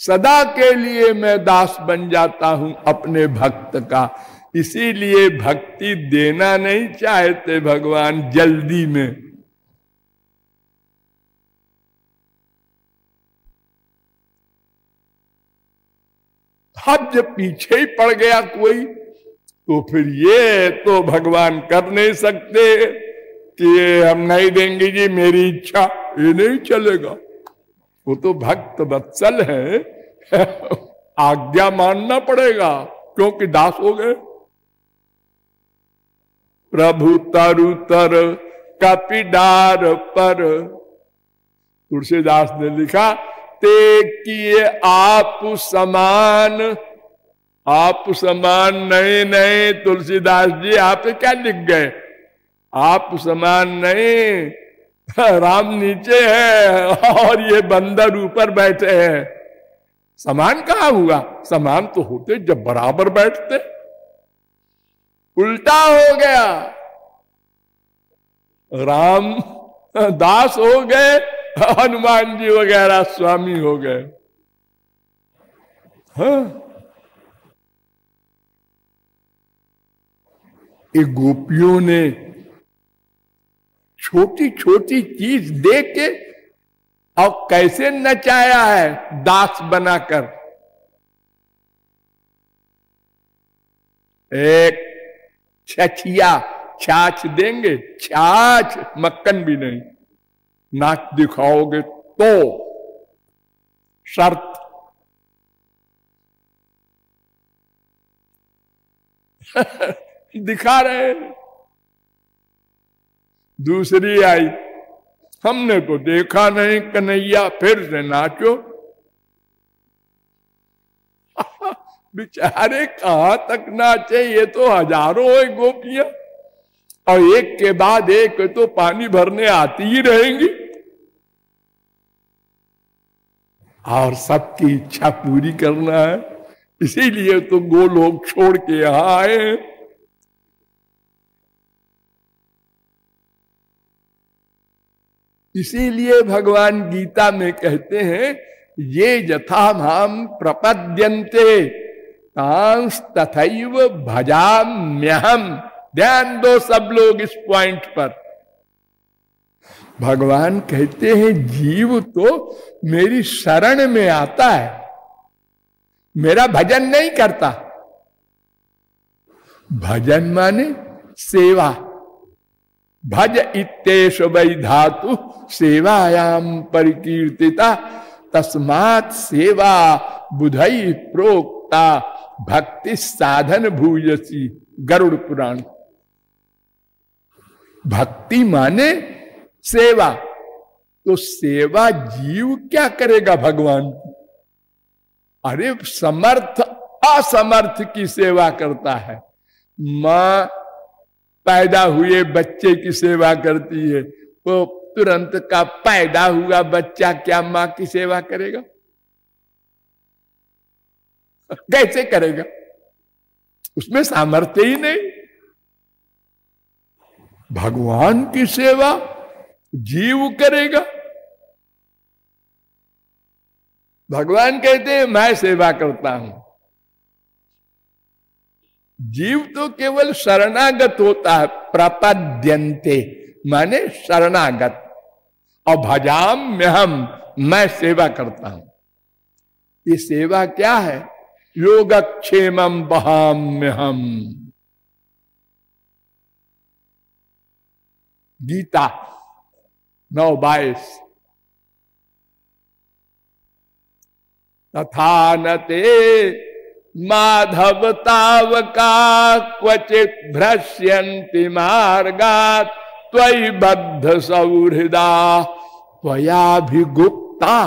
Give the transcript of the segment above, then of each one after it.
सदा के लिए मैं दास बन जाता हूं अपने भक्त का। इसीलिए भक्ति देना नहीं चाहते भगवान जल्दी में। अब जब पीछे ही पड़ गया कोई, तो फिर ये तो भगवान कर नहीं सकते कि ये हम नहीं देंगे जी, मेरी इच्छा, ये नहीं चलेगा। वो तो भक्त वत्सल है, आज्ञा मानना पड़ेगा, क्योंकि दास हो गए। प्रभु तरु तर कपिडार पर, तुलसीदास ने लिखा, ते किए आप समान। आप समान नहीं, नहीं तुलसीदास जी, आप क्या लिख गए? आप समान नहीं, राम नीचे है और ये बंदर ऊपर बैठे हैं। समान कहां हुआ? समान तो होते जब बराबर बैठते। उल्टा हो गया, राम दास हो गए, हनुमान जी वगैरह स्वामी हो गए। हाँ, ये गोपियों ने छोटी छोटी चीज दे के और कैसे नचाया है दास बनाकर। एक छछिया छाछ देंगे, छाछ मक्खन भी नहीं, नाच दिखाओगे तो शर्त। दिखा रहे। दूसरी आई, हमने तो देखा नहीं कन्हैया, फिर से नाचो। बेचारे कहां तक नाचे, ये तो हजारों है गोपियां, और एक के बाद एक तो पानी भरने आती ही रहेंगी, और सबकी इच्छा पूरी करना है। इसीलिए तो गोलोक छोड़ के यहां आए हैं। इसीलिए भगवान गीता में कहते हैं, ये यथा माम प्रपद्यन्ते तांस तथैव भजाम्यहम्। ध्यान दो सब लोग इस पॉइंट पर। भगवान कहते हैं जीव तो मेरी शरण में आता है, मेरा भजन नहीं करता। भजन माने सेवा। भज इत्तेष वै धातु सेवायाम परिकीर्तिता, तस्मात् सेवा बुधई प्रोक्ता भक्ति साधन भूयसी। गरुड़ पुराण। भक्ति माने सेवा। तो सेवा जीव क्या करेगा भगवान की? अरे समर्थ असमर्थ की सेवा करता है। मां पैदा हुए बच्चे की सेवा करती है, वो तुरंत का पैदा हुआ बच्चा क्या मां की सेवा करेगा? कैसे करेगा? उसमें सामर्थ्य ही नहीं। भगवान की सेवा जीव करेगा। भगवान कहते हैं मैं सेवा करता हूं। जीव तो केवल शरणागत होता है। प्रपद्यन्ते माने शरणागत, और भजाम्यहम् मैं सेवा करता हूं। ये सेवा क्या है? योगक्षेमं वहाम्यहम्। गीता 9:22। तथा नते माधव तावका क्वचित भ्रश्यन्ति मार्गात् त्वयि बद्ध सौहृदा त्वयाभिगुप्ता।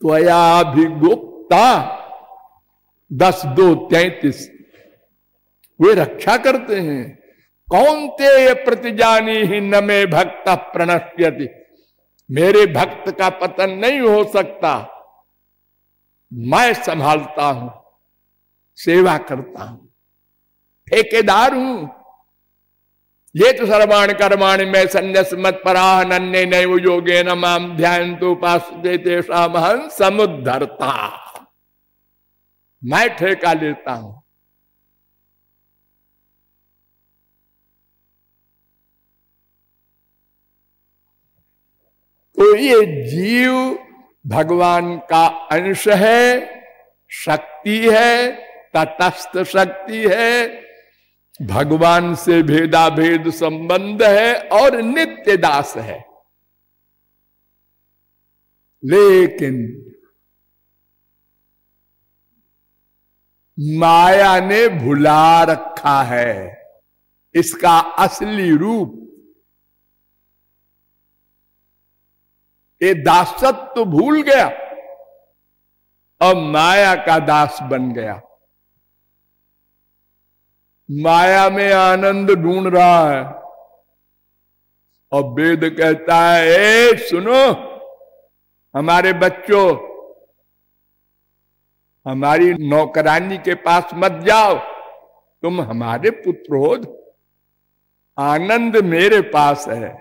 त्वयाभिगुप्ता 10:2-33। वे रक्षा करते हैं। कौन ते प्रतिजानी ही न मे भक्त प्रणश्यति। मेरे भक्त का पतन नहीं हो सकता, मैं संभालता हूं, सेवा करता हूं, ठेकेदार हूं। ये तो सर्वाण कर्माणि में संन्यास मत पराह नन्ने नैव योगेन माम ध्यायन्तु उपासते तेषाम् अहं समुद्धर्ता। मैं ठेका लेता हूं। तो ये जीव भगवान का अंश है, शक्ति है, तटस्थ शक्ति है, भगवान से भेदाभेद संबंध है और नित्य दास है। लेकिन माया ने भुला रखा है इसका असली रूप। ये दासत्व तो भूल गया और माया का दास बन गया। माया में आनंद ढूंढ रहा है और वेद कहता है, ए सुनो हमारे बच्चों, हमारी नौकरानी के पास मत जाओ, तुम हमारे पुत्र हो, आनंद मेरे पास है।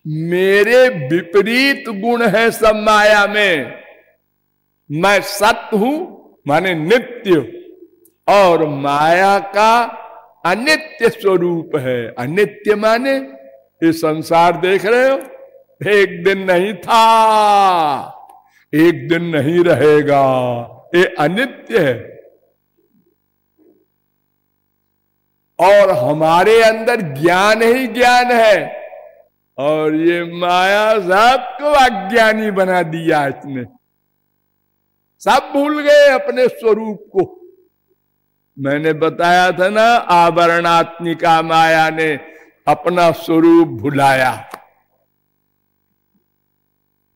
मेरे विपरीत गुण है सब माया में। मैं सत्य हूं माने नित्य, और माया का अनित्य स्वरूप है। अनित्य माने ये संसार देख रहे हो, एक दिन नहीं था, एक दिन नहीं रहेगा, ये अनित्य है। और हमारे अंदर ज्ञान ही ज्ञान है, और ये माया सबको अज्ञानी बना दिया इसने। सब भूल गए अपने स्वरूप को। मैंने बताया था ना, आवरणात्मिका माया ने अपना स्वरूप भुलाया।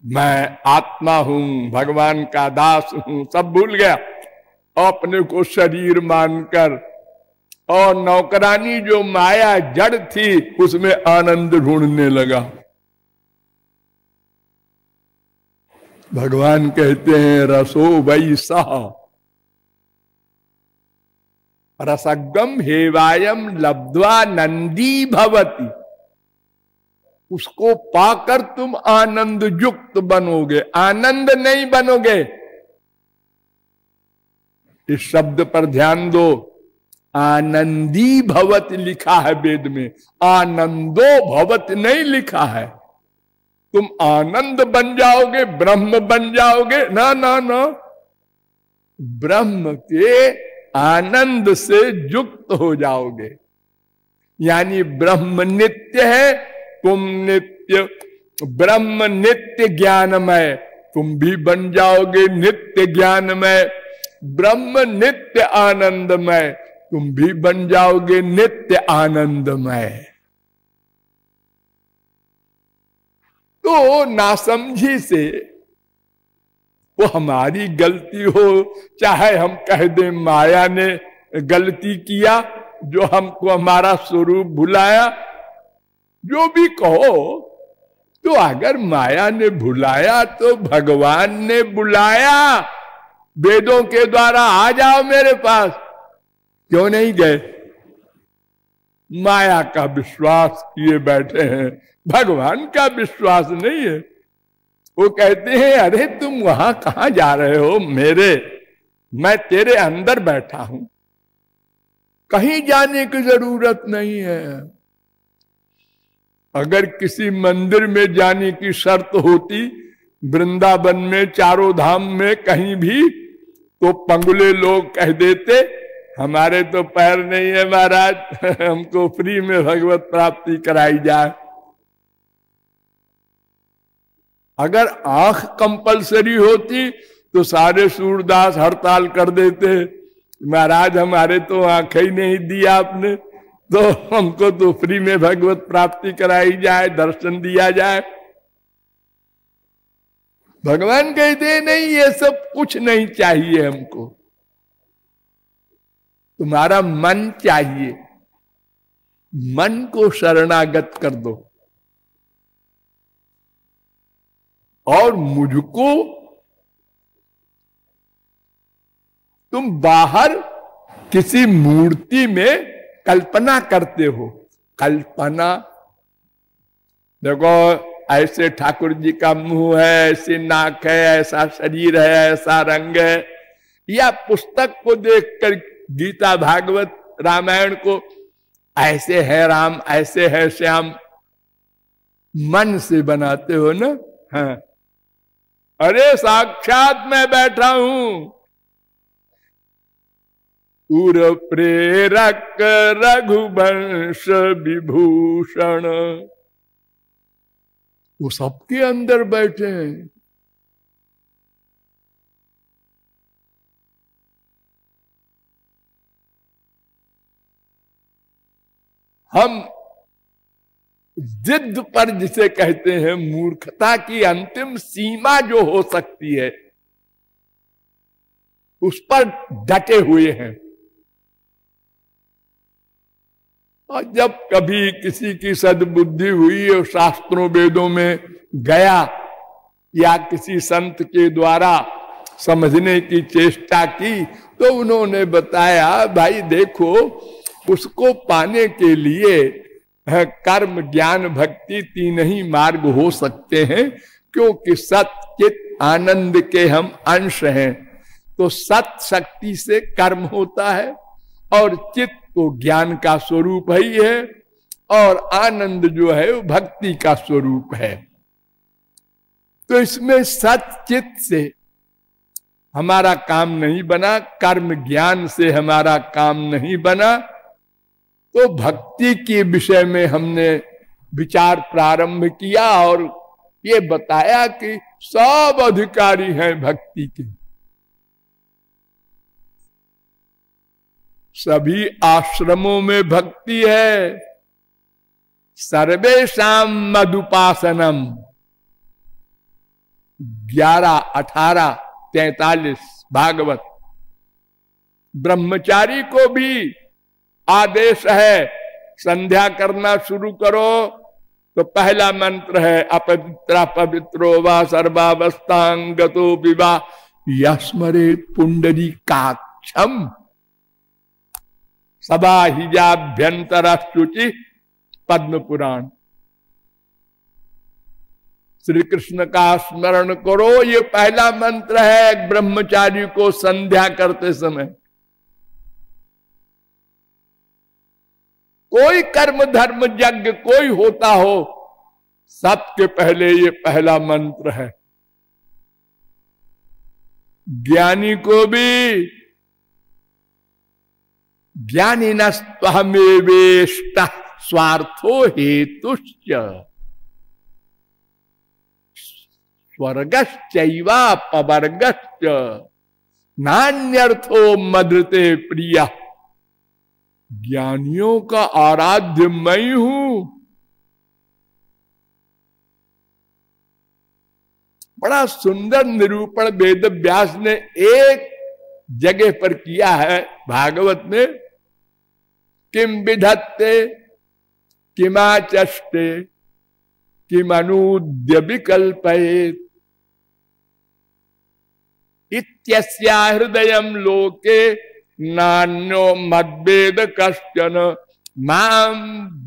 मैं आत्मा हूं, भगवान का दास हूं, सब भूल गया अपने को शरीर मानकर। और नौकरानी जो माया जड़ थी उसमें आनंद ढूंढने लगा। भगवान कहते हैं रसो वैसा रसगम हेवायम लब्ध्वा नंदी भवति। उसको पाकर तुम आनंद युक्त बनोगे, आनंद नहीं बनोगे। इस शब्द पर ध्यान दो, आनंदी भवत लिखा है वेद में, आनंदो भवत नहीं लिखा है। तुम आनंद बन जाओगे, ब्रह्म बन जाओगे, ना ना ना, ब्रह्म के आनंद से युक्त हो जाओगे। यानी ब्रह्म नित्य है, तुम नित्य, ब्रह्म नित्य ज्ञानमय, तुम भी बन जाओगे नित्य ज्ञानमय। ब्रह्म नित्य आनंदमय, तुम भी बन जाओगे नित्य आनंदमय। तो नासमझी से वो हमारी गलती हो, चाहे हम कह दें माया ने गलती किया जो हमको हमारा स्वरूप भुलाया, जो भी कहो, तो अगर माया ने भुलाया तो भगवान ने बुलाया वेदों के द्वारा, आ जाओ मेरे पास। क्यों नहीं गए? माया का विश्वास किए बैठे हैं, भगवान का विश्वास नहीं है। वो कहते हैं अरे तुम वहां कहां जा रहे हो मेरे, मैं तेरे अंदर बैठा हूं, कहीं जाने की जरूरत नहीं है। अगर किसी मंदिर में जाने की शर्त होती, वृंदावन में, चारों धाम में, कहीं भी, तो पंगुले लोग कह देते हमारे तो पैर नहीं है महाराज, हमको फ्री में भगवत प्राप्ति कराई जाए। अगर आंख कंपलसरी होती तो सारे सूरदास हड़ताल कर देते, महाराज हमारे तो आंखें ही नहीं दी आपने, तो हमको तो फ्री में भगवत प्राप्ति कराई जाए, दर्शन दिया जाए। भगवान कहते नहीं, ये सब कुछ नहीं चाहिए हमको, तुम्हारा मन चाहिए। मन को शरणागत कर दो और मुझको तुम बाहर किसी मूर्ति में कल्पना करते हो, कल्पना। देखो ऐसे ठाकुर जी का मुंह है, ऐसी नाक है, ऐसा शरीर है, ऐसा रंग है, या पुस्तक को देखकर गीता भागवत रामायण को ऐसे है राम, ऐसे है श्याम, मन से बनाते हो ना। हाँ, अरे साक्षात मैं बैठा हूं, उर प्रेरक रघुवंश विभूषण, वो सबके अंदर बैठे हैं। हम जिद पर जिसे कहते हैं, मूर्खता की अंतिम सीमा जो हो सकती है, उस पर डटे हुए हैं। और जब कभी किसी की सद्बुद्धि हुई और शास्त्रों वेदों में गया या किसी संत के द्वारा समझने की चेष्टा की, तो उन्होंने बताया, भाई देखो, उसको पाने के लिए कर्म ज्ञान भक्ति तीन ही मार्ग हो सकते हैं, क्योंकि सत चित आनंद के हम अंश हैं। तो सत शक्ति से कर्म होता है, और चित्त तो ज्ञान का स्वरूप ही है, और आनंद जो है वो भक्ति का स्वरूप है। तो इसमें सत चित्त से हमारा काम नहीं बना, कर्म ज्ञान से हमारा काम नहीं बना, तो भक्ति के विषय में हमने विचार प्रारंभ किया और ये बताया कि सब अधिकारी हैं भक्ति के। सभी आश्रमों में भक्ति है। सर्वेशाम मदुपासनम 11, 18, 43 भागवत। ब्रह्मचारी को भी आदेश है, संध्या करना शुरू करो तो पहला मंत्र है अपवित्र पवित्रो वा सर्वावस्थांगतो विवा यस्मरेत पुंडरीकाक्षम सबाहिजाभ्यंतर शुचि। पद्म पुराण। श्री कृष्ण का स्मरण करो, ये पहला मंत्र है ब्रह्मचारी को संध्या करते समय। कोई कर्म धर्म यज्ञ कोई होता हो, सबके पहले ये पहला मंत्र है। ज्ञानी को भी ज्ञानी नस्त्वहमेवेष्ट स्वार्थो हेतुश्च स्वर्गश्चैवा पवर्गश्च नान्यर्थो मदृते प्रिय। ज्ञानियों का आराध्य मैं हूं। बड़ा सुंदर निरूपण वेद व्यास ने एक जगह पर किया है भागवत में। किम विधत्ते किमाचष्टे किमनूद्य विकल्पयेत् इत्यस्या हृदयं लोके नान्यो मद्वेद कश्चन माम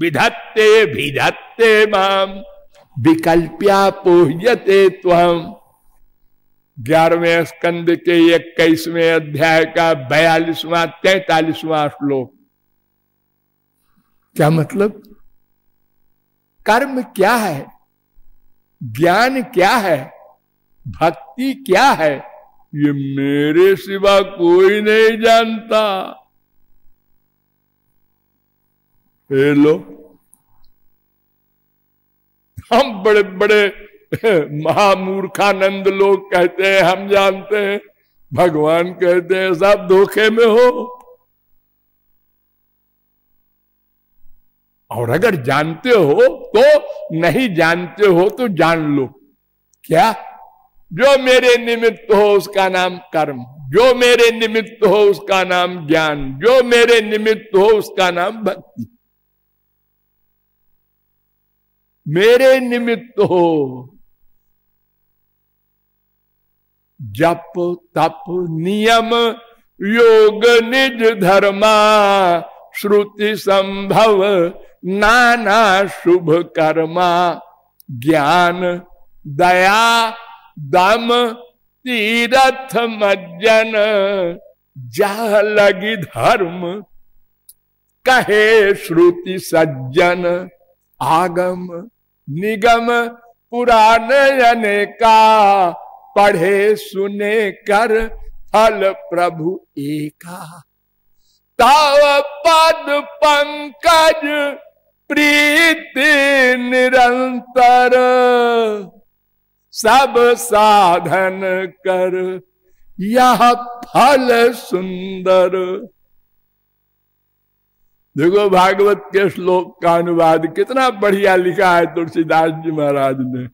विधत्ते भिधत्ते माम विकल्प्या पोह्यते त्वम्। 11वें स्कंद के 21वें अध्याय का 42वां 43वां श्लोक। क्या मतलब? कर्म क्या है, ज्ञान क्या है, भक्ति क्या है, ये मेरे सिवा कोई नहीं जानता। लो, हम बड़े बड़े महामूर्खानंद लोग कहते हैं हम जानते हैं, भगवान कहते हैं सब धोखे में हो। और अगर जानते हो तो, नहीं जानते हो तो जान लो। क्या? जो मेरे निमित्त हो उसका नाम कर्म, जो मेरे निमित्त हो उसका नाम ज्ञान, जो मेरे निमित्त हो उसका नाम भक्ति। मेरे निमित्त हो जप तप नियम योग निज धर्मा श्रुति संभव नाना शुभ कर्मा, ज्ञान दया दम तीरथ मज्जन, जा लगी धर्म कहे श्रुति सज्जन, आगम निगम पुराण अनेका, पढ़े सुने कर फल प्रभु एका। तव पद पंकज प्रीति निरंतर, सब साधन कर यह फल सुंदर। देखो भागवत के श्लोक का अनुवाद कितना बढ़िया लिखा है तुलसीदास जी महाराज ने।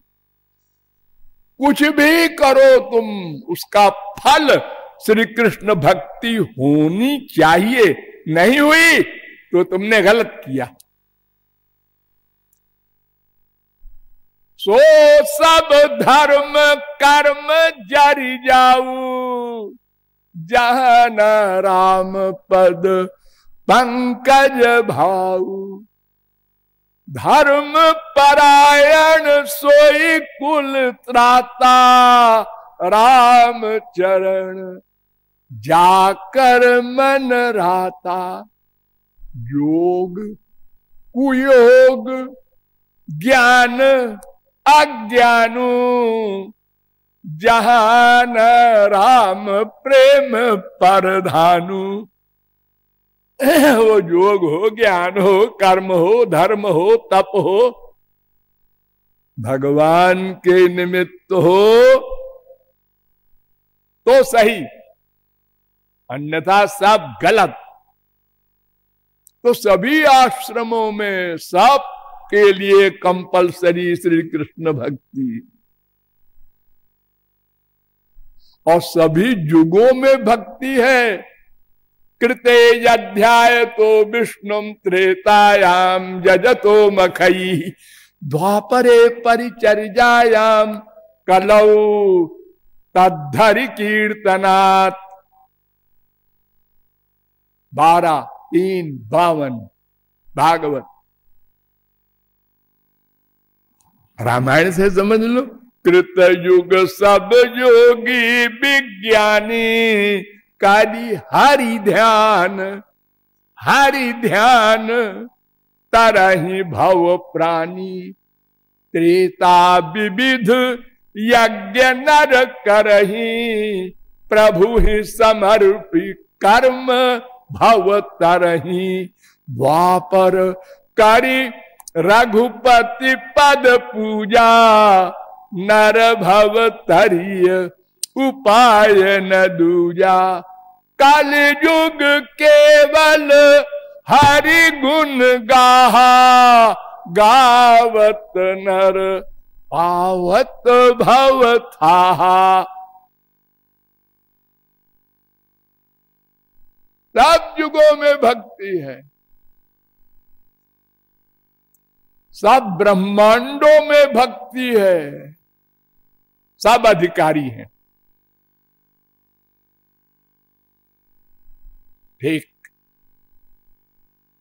कुछ भी करो तुम, उसका फल श्री कृष्ण भक्ति होनी चाहिए। नहीं हुई तो तुमने गलत किया। सो सब धर्म कर्म जारी जाऊ, जहां न राम पद पंकज भाऊ। धर्म परायण सोई कुल त्राता, राम चरण जाकर मन राता। योग कुयोग ज्ञान अज्ञानु, जहान राम प्रेम परधानु। वो योग हो, ज्ञान हो, कर्म हो, धर्म हो, तप हो, भगवान के निमित्त हो तो सही, अन्यथा सब गलत। तो सभी आश्रमों में सब के लिए कंपलसरी श्री कृष्ण भक्ति, और सभी युगों में भक्ति है। कृते अध्याय तो विष्णु त्रेतायाम जजतो मखई, द्वापरे परिचर्यायाम कलौ तद्धरि कीर्तनात्। 12:3-52 भागवत। रामायण से समझ लो। कृत युग सब योगी विज्ञानी, काली हरि ध्यान, हरि ध्यान तरहि भव प्राणी। त्रेता विविध यज्ञ नर करहि, प्रभु ही समर्पि कर्म भव तरहि। द्वापर करि रघुपति पद पूजा, नर भव तरिय उपाय न दूजा। कल युग केवल हरि गुण गाहा, गावत नर पावत भव थाहा। सब युगों में भक्ति है, सब ब्रह्मांडों में भक्ति है, सब अधिकारी हैं। ठीक,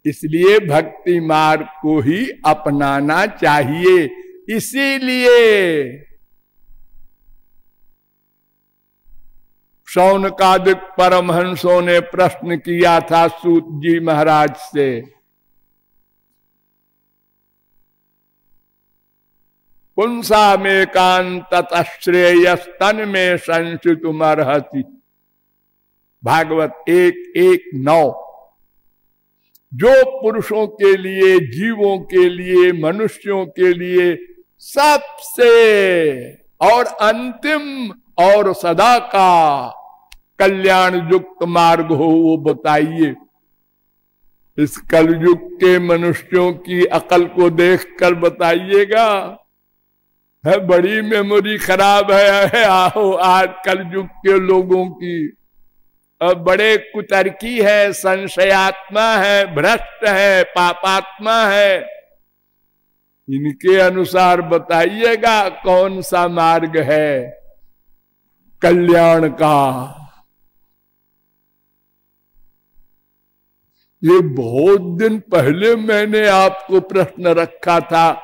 इसलिए भक्ति मार्ग को ही अपनाना चाहिए। इसीलिए शौनकादिक परमहंसों ने प्रश्न किया था सूत जी महाराज से, पुंसा में कांतत श्रेयस्तन में संचितुमर्हति। भागवत 1:1-9। जो पुरुषों के लिए, जीवों के लिए, मनुष्यों के लिए सबसे और अंतिम और सदा का कल्याण युक्त मार्ग हो, वो बताइए। इस कलयुग के मनुष्यों की अकल को देखकर बताइएगा। है बड़ी मेमोरी खराब है आओ आज कलयुग के लोगों की। अब बड़े कुतर्की है, संशयात्मा है, भ्रष्ट है, पापात्मा है। इनके अनुसार बताइएगा कौन सा मार्ग है कल्याण का। ये बहुत दिन पहले मैंने आपको प्रश्न रखा था।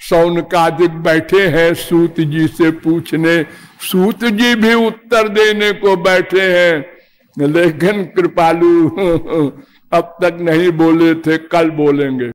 शौनकादिक बैठे हैं सूत जी से पूछने, सूत जी भी उत्तर देने को बैठे हैं, लेकिन कृपालु अब तक नहीं बोले थे, कल बोलेंगे।